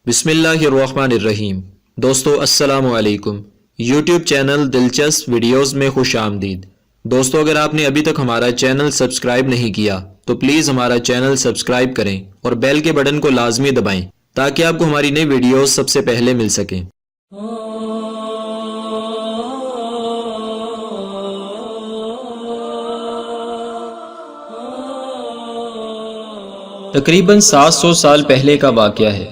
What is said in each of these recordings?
بسم اللہ الرحمن الرحیم۔ دوستو السلام علیکم۔ یوٹیوب چینل دلچسپ ویڈیوز میں خوش آمدید۔ دوستو اگر آپ نے ابھی تک ہمارا چینل سبسکرائب نہیں کیا تو پلیز ہمارا چینل سبسکرائب کریں اور بیل کے بٹن کو لازمی دبائیں تاکہ آپ کو ہماری نئی ویڈیوز سب سے پہلے مل سکیں۔ تقریباً 700 سال پہلے کا واقعہ ہے۔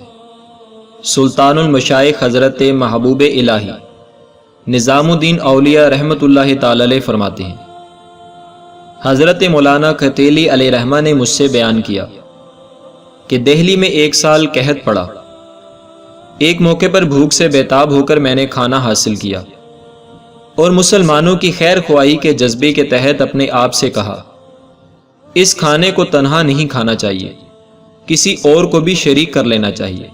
سلطان المشائخ حضرت محبوب الہی نظام الدین اولیاء رحمت اللہ تعالی علیہ فرماتے ہیں، حضرت مولانا کھتیلی علیہ رحمہ نے مجھ سے بیان کیا کہ دہلی میں ایک سال قحط پڑا۔ ایک موقع پر بھوک سے بیتاب ہو کر میں نے کھانا حاصل کیا اور مسلمانوں کی خیر خواہی کے جذبے کے تحت اپنے آپ سے کہا، اس کھانے کو تنہا نہیں کھانا چاہیے، کسی اور کو بھی شریک کر لینا چاہیے۔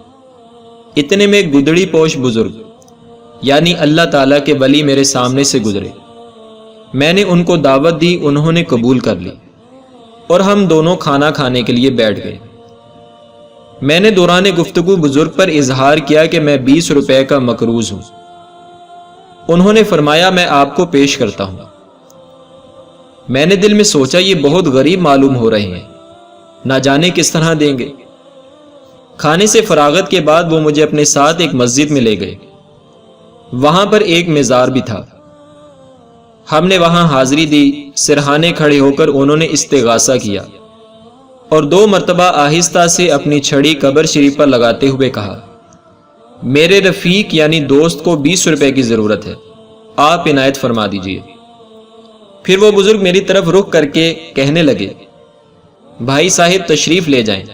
اتنے میں ایک گدڑی پوش بزرگ یعنی اللہ تعالیٰ کے ولی میرے سامنے سے گزرے۔ میں نے ان کو دعوت دی، انہوں نے قبول کر لی اور ہم دونوں کھانا کھانے کے لیے بیٹھ گئے۔ میں نے دوران گفتگو بزرگ پر اظہار کیا کہ میں 20 روپے کا مقروض ہوں۔ انہوں نے فرمایا، میں آپ کو پیش کرتا ہوں۔ میں نے دل میں سوچا، یہ بہت غریب معلوم ہو رہے ہیں، نہ جانے کس طرح دیں گے۔ کھانے سے فراغت کے بعد وہ مجھے اپنے ساتھ ایک مسجد میں لے گئے۔ وہاں پر ایک مزار بھی تھا۔ ہم نے وہاں حاضری دی۔ سرہانے کھڑے ہو کر انہوں نے استغاثہ کیا اور 2 مرتبہ آہستہ سے اپنی چھڑی قبر شریف پر لگاتے ہوئے کہا، میرے رفیق یعنی دوست کو 20 روپے کی ضرورت ہے، آپ عنایت فرما دیجئے۔ پھر وہ بزرگ میری طرف رخ کر کے کہنے لگے، بھائی صاحب تشریف لے جائیں،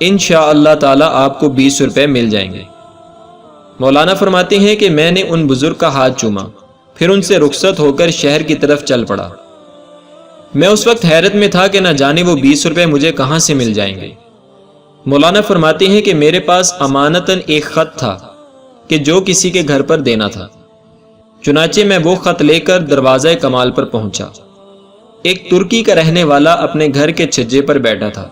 انشاءاللہ تعالی آپ کو 20 روپے مل جائیں گے۔ مولانا فرماتے ہیں کہ میں نے ان بزرگ کا ہاتھ چوما، پھر ان سے رخصت ہو کر شہر کی طرف چل پڑا۔ میں اس وقت حیرت میں تھا کہ نہ جانے وہ 20 روپے مجھے کہاں سے مل جائیں گے۔ مولانا فرماتے ہیں کہ میرے پاس امانتاً ایک خط تھا کہ جو کسی کے گھر پر دینا تھا، چنانچہ میں وہ خط لے کر دروازہ کمال پر پہنچا۔ ایک ترکی کا رہنے والا اپنے گھر کے چھجے پر بیٹھا تھا۔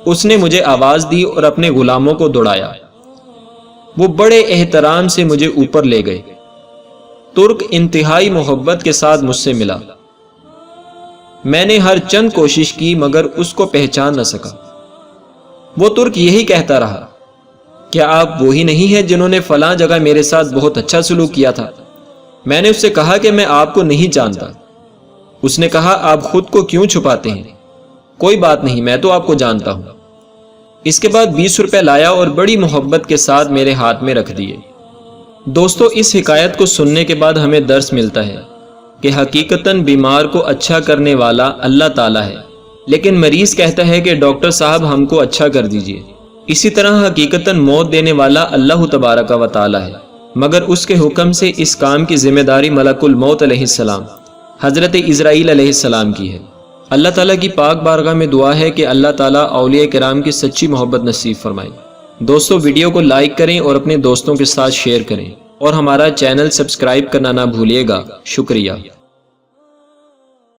اس نے مجھے آواز دی اور اپنے غلاموں کو دوڑایا۔ وہ بڑے احترام سے مجھے اوپر لے گئے۔ ترک انتہائی محبت کے ساتھ مجھ سے ملا۔ میں نے ہر چند کوشش کی مگر اس کو پہچان نہ سکا۔ وہ ترک یہی کہتا رہا، کیا آپ وہی نہیں ہیں جنہوں نے فلاں جگہ میرے ساتھ بہت اچھا سلوک کیا تھا؟ میں نے اس سے کہا کہ میں آپ کو نہیں جانتا۔ اس نے کہا، آپ خود کو کیوں چھپاتے ہیں؟ کوئی بات نہیں، میں تو آپ کو جانتا ہوں۔ اس کے بعد 20 روپے لایا اور بڑی محبت کے ساتھ میرے ہاتھ میں رکھ دیے۔ دوستو، اس حکایت کو سننے کے بعد ہمیں درس ملتا ہے کہ حقیقتاً بیمار کو اچھا کرنے والا اللہ تعالیٰ ہے، لیکن مریض کہتا ہے کہ ڈاکٹر صاحب ہم کو اچھا کر دیجئے۔ اسی طرح حقیقتاً موت دینے والا اللہ تبارک و تعالیٰ ہے، مگر اس کے حکم سے اس کام کی ذمہ داری ملک الموت علیہ السلام حضرت عزرائیل علیہ السلام کی ہے۔ اللہ تعالیٰ کی پاک بارگاہ میں دعا ہے کہ اللہ تعالیٰ اولیاء کرام کی سچی محبت نصیب فرمائے۔ دوستو، ویڈیو کو لائک کریں اور اپنے دوستوں کے ساتھ شیئر کریں اور ہمارا چینل سبسکرائب کرنا نہ بھولیے گا۔ شکریہ۔